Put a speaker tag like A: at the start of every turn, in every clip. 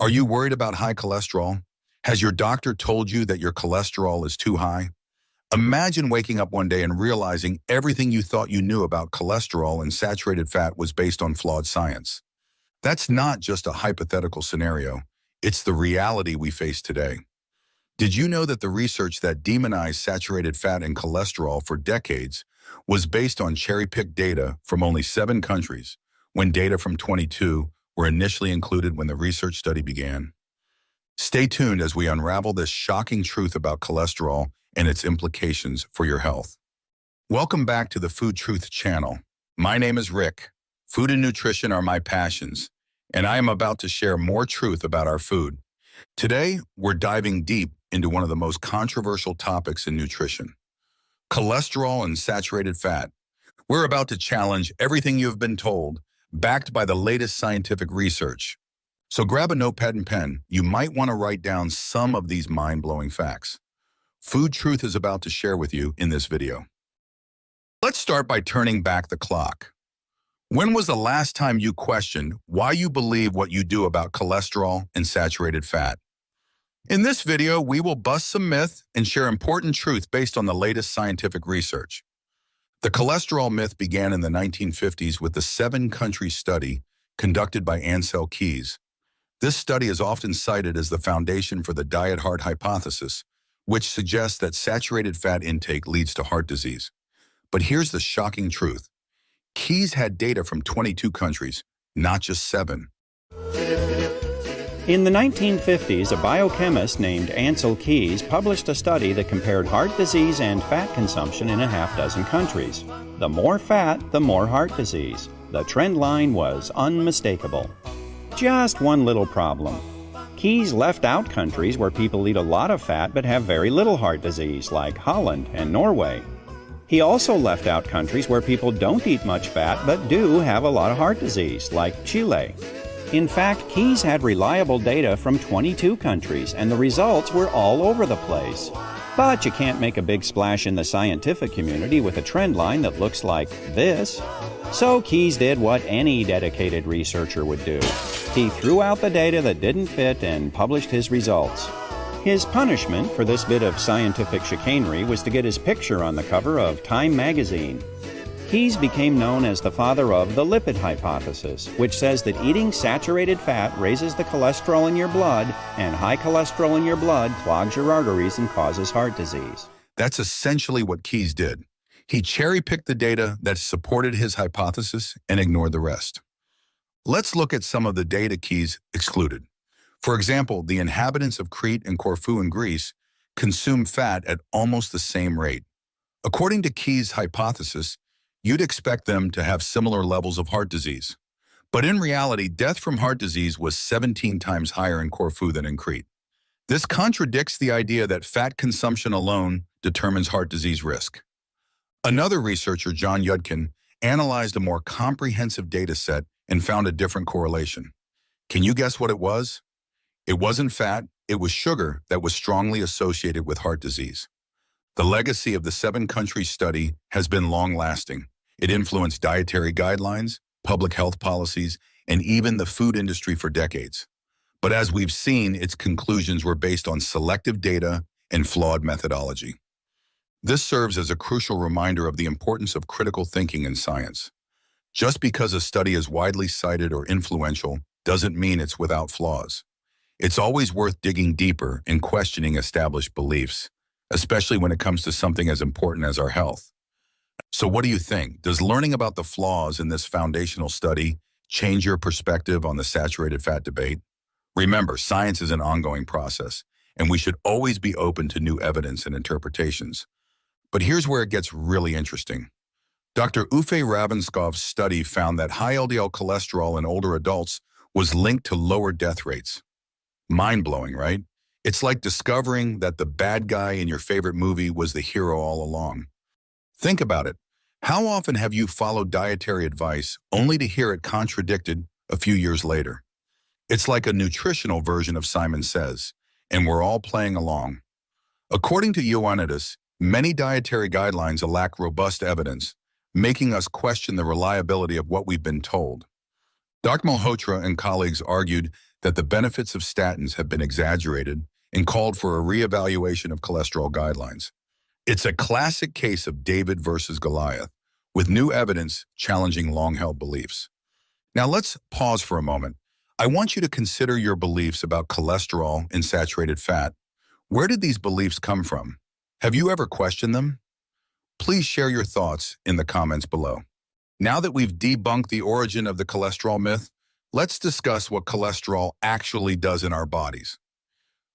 A: Are you worried about high cholesterol? Has your doctor told you that your cholesterol is too high? Imagine waking up one day and realizing everything you thought you knew about cholesterol and saturated fat was based on flawed science. That's not just a hypothetical scenario. It's the reality we face today. Did you know that the research that demonized saturated fat and cholesterol for decades was based on cherry-picked data from only 7 countries, when data from 22 were initially included when the research study began? Stay tuned as we unravel this shocking truth about cholesterol and its implications for your health. Welcome back to the Food Truth channel. My name is Rick. Food and nutrition are my passions, and I am about to share more truth about our food. Today, we're diving deep into one of the most controversial topics in nutrition: cholesterol and saturated fat. We're about to challenge everything you've been told, backed by the latest scientific research. So grab a notepad and pen. You might want to write down some of these mind-blowing facts Food Truth is about to share with you in this video. Let's start by turning back the clock. When was the last time you questioned why you believe what you do about cholesterol and saturated fat? In this video, we will bust some myth and share important truth based on the latest scientific research. The cholesterol myth began in the 1950s with the 7-country study conducted by Ancel. This study is often cited as the foundation for the diet heart hypothesis, which suggests that saturated fat intake leads to heart disease. But here's the shocking truth. Keyes had data from 22 countries, not just 7.
B: In the 1950s, a biochemist named Ancel published a study that compared heart disease and fat consumption in a half-dozen countries. The more fat, the more heart disease. The trend line was unmistakable. Just one little problem. Keyes left out countries where people eat a lot of fat but have very little heart disease, like Holland and Norway. He also left out countries where people don't eat much fat but do have a lot of heart disease, like Chile. In fact, Keyes had reliable data from 22 countries, and the results were all over the place. But you can't make a big splash in the scientific community with a trend line that looks like this. So Keyes did what any dedicated researcher would do. He threw out the data that didn't fit and published his results. His punishment for this bit of scientific chicanery was to get his picture on the cover of Time magazine. Keyes became known as the father of the lipid hypothesis, which says that eating saturated fat raises the cholesterol in your blood, and high cholesterol in your blood clogs your arteries and causes heart disease.
A: That's essentially what Keyes did. He cherry-picked the data that supported his hypothesis and ignored the rest. Let's look at some of the data Keyes excluded. For example, the inhabitants of Crete and Corfu in Greece consume fat at almost the same rate. According to Keyes' hypothesis, you'd expect them to have similar levels of heart disease. But in reality, death from heart disease was 17 times higher in Corfu than in Crete. This contradicts the idea that fat consumption alone determines heart disease risk. Another researcher, John Yudkin, analyzed a more comprehensive data set and found a different correlation. Can you guess what it was? It wasn't fat, it was sugar that was strongly associated with heart disease. The legacy of the 7-country study has been long-lasting. It influenced dietary guidelines, public health policies, and even the food industry for decades. But as we've seen, its conclusions were based on selective data and flawed methodology. This serves as a crucial reminder of the importance of critical thinking in science. Just because a study is widely cited or influential doesn't mean it's without flaws. It's always worth digging deeper and questioning established beliefs, especially when it comes to something as important as our health. So what do you think? Does learning about the flaws in this foundational study change your perspective on the saturated fat debate? Remember, science is an ongoing process, and we should always be open to new evidence and interpretations. But here's where it gets really interesting. Dr. Uffe Ravenskov's study found that high LDL cholesterol in older adults was linked to lower death rates. Mind-blowing, right? It's like discovering that the bad guy in your favorite movie was the hero all along. Think about it. How often have you followed dietary advice only to hear it contradicted a few years later? It's like a nutritional version of Simon Says, and we're all playing along. According to Ioannidis, many dietary guidelines lack robust evidence, making us question the reliability of what we've been told. Dr. Malhotra and colleagues argued that the benefits of statins have been exaggerated and called for a reevaluation of cholesterol guidelines. It's a classic case of David versus Goliath, with new evidence challenging long-held beliefs. Now let's pause for a moment. I want you to consider your beliefs about cholesterol and saturated fat. Where did these beliefs come from? Have you ever questioned them? Please share your thoughts in the comments below. Now that we've debunked the origin of the cholesterol myth, let's discuss what cholesterol actually does in our bodies.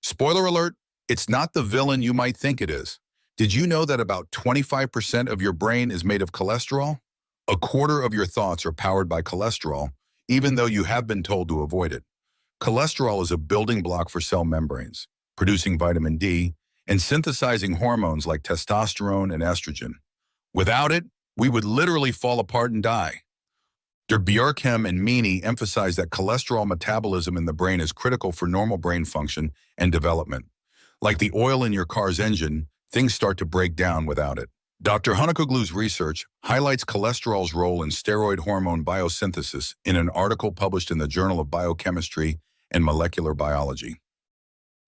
A: Spoiler alert, it's not the villain you might think it is. Did you know that about 25% of your brain is made of cholesterol? A quarter of your thoughts are powered by cholesterol, even though you have been told to avoid it. Cholesterol is a building block for cell membranes, producing vitamin D and synthesizing hormones like testosterone and estrogen. Without it, we would literally fall apart and die. Bjorkhem and Meany emphasize that cholesterol metabolism in the brain is critical for normal brain function and development. Like the oil in your car's engine, things start to break down without it. Dr. Hunekoglu's research highlights cholesterol's role in steroid hormone biosynthesis in an article published in the Journal of Biochemistry and Molecular Biology.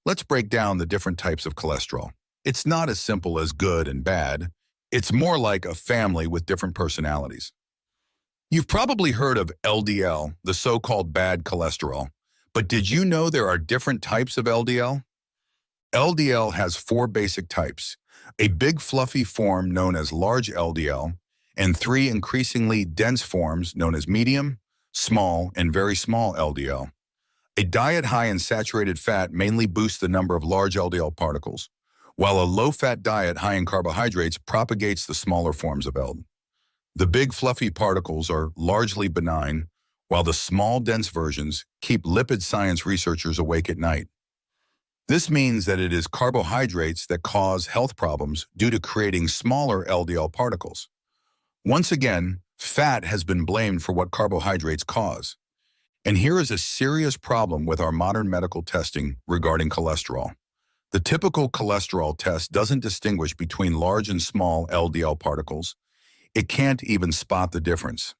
A: Let's break down the different types of cholesterol. It's not as simple as good and bad. It's more like a family with different personalities. You've probably heard of LDL, the so-called bad cholesterol, but did you know there are different types of LDL? LDL has 4 basic types: a big fluffy form known as large LDL, and 3 increasingly dense forms known as medium, small, and very small LDL. A diet high in saturated fat mainly boosts the number of large LDL particles, while a low-fat diet high in carbohydrates propagates the smaller forms of LDL. The big fluffy particles are largely benign, while the small dense versions keep lipid science researchers awake at night. This means that it is carbohydrates that cause health problems due to creating smaller LDL particles. Once again, fat has been blamed for what carbohydrates cause. And here is a serious problem with our modern medical testing regarding cholesterol. The typical cholesterol test doesn't distinguish between large and small LDL particles. It can't even spot the difference.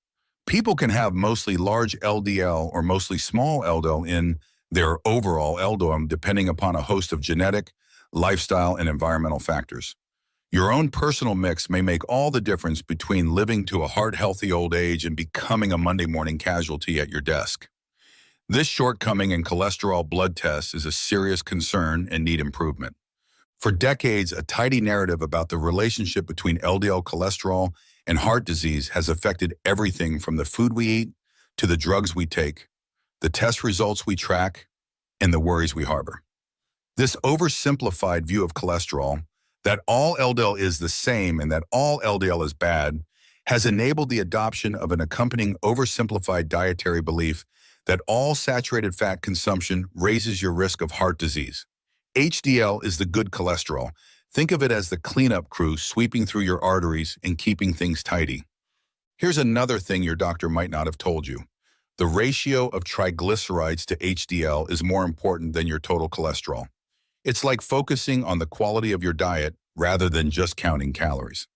A: People can have mostly large LDL or mostly small LDL in their overall LDL depending upon a host of genetic, lifestyle, and environmental factors. Your own personal mix may make all the difference between living to a heart-healthy old age and becoming a Monday morning casualty at your desk. This shortcoming in cholesterol blood tests is a serious concern and need improvement. For decades, a tidy narrative about the relationship between LDL cholesterol and heart disease has affected everything from the food we eat to the drugs we take, the test results we track, and the worries we harbor. This oversimplified view of cholesterol, that all LDL is the same and that all LDL is bad, has enabled the adoption of an accompanying oversimplified dietary belief that all saturated fat consumption raises your risk of heart disease. HDL is the good cholesterol. Think of it as the cleanup crew sweeping through your arteries and keeping things tidy. Here's another thing your doctor might not have told you. The ratio of triglycerides to HDL is more important than your total cholesterol. It's like focusing on the quality of your diet rather than just counting calories.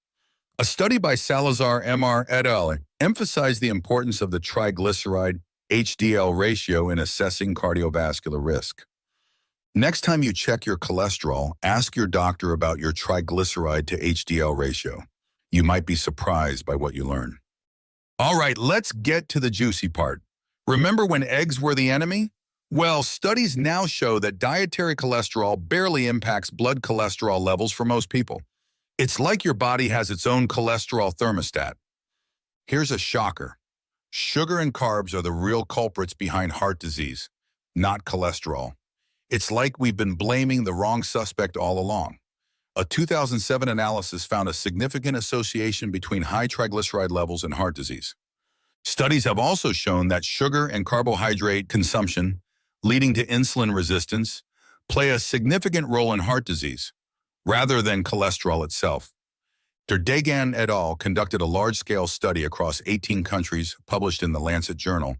A: A study by Salazar MR et al. Emphasized the importance of the triglyceride HDL ratio in assessing cardiovascular risk. Next time you check your cholesterol, ask your doctor about your triglyceride to HDL ratio. You might be surprised by what you learn. All right, let's get to the juicy part. Remember when eggs were the enemy? Well, studies now show that dietary cholesterol barely impacts blood cholesterol levels for most people. It's like your body has its own cholesterol thermostat. Here's a shocker. Sugar and carbs are the real culprits behind heart disease, not cholesterol. It's like we've been blaming the wrong suspect all along. A 2007 analysis found a significant association between high triglyceride levels and heart disease. Studies have also shown that sugar and carbohydrate consumption, leading to insulin resistance, play a significant role in heart disease, rather than cholesterol itself. Derdegan et al. Conducted a large-scale study across 18 countries published in the Lancet Journal,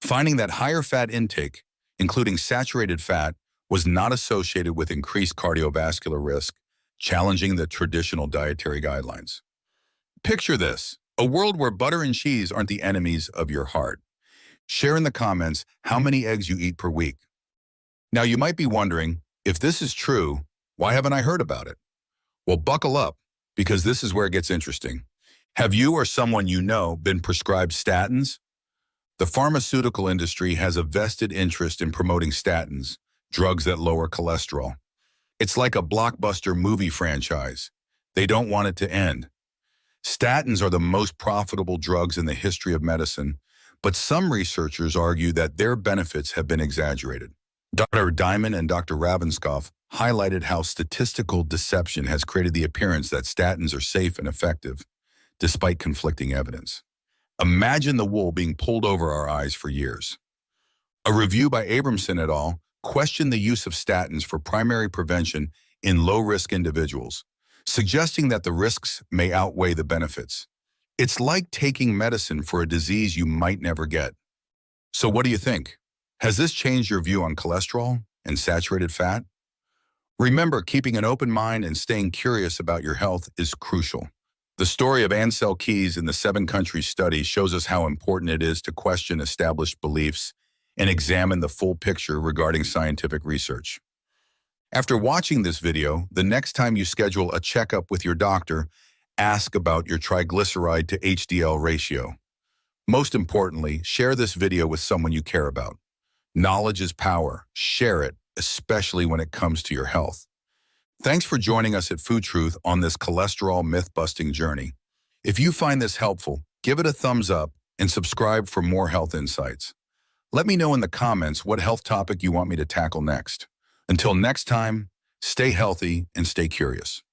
A: finding that higher fat intake, including saturated fat, was not associated with increased cardiovascular risk, challenging the traditional dietary guidelines. Picture this, a world where butter and cheese aren't the enemies of your heart. Share in the comments how many eggs you eat per week. Now, you might be wondering, if this is true, why haven't I heard about it? Well, buckle up, because this is where it gets interesting. Have you or someone you know been prescribed statins? The pharmaceutical industry has a vested interest in promoting statins, drugs that lower cholesterol. It's like a blockbuster movie franchise. They don't want it to end. Statins are the most profitable drugs in the history of medicine, but some researchers argue that their benefits have been exaggerated. Dr. Diamond and Dr. Ravenscoff highlighted how statistical deception has created the appearance that statins are safe and effective, despite conflicting evidence. Imagine the wool being pulled over our eyes for years. A review by Abramson et al. Questioned the use of statins for primary prevention in low-risk individuals, suggesting that the risks may outweigh the benefits. It's like taking medicine for a disease you might never get. So what do you think? Has this changed your view on cholesterol and saturated fat? Remember, keeping an open mind and staying curious about your health is crucial. The story of Ancel Keys in the 7-country study shows us how important it is to question established beliefs and examine the full picture regarding scientific research. After watching this video, the next time you schedule a checkup with your doctor, ask about your triglyceride to HDL ratio. Most importantly, share this video with someone you care about. Knowledge is power. Share it, especially when it comes to your health. Thanks for joining us at Food Truth on this cholesterol myth-busting journey. If you find this helpful, give it a thumbs up and subscribe for more health insights. Let me know in the comments what health topic you want me to tackle next. Until next time, stay healthy and stay curious.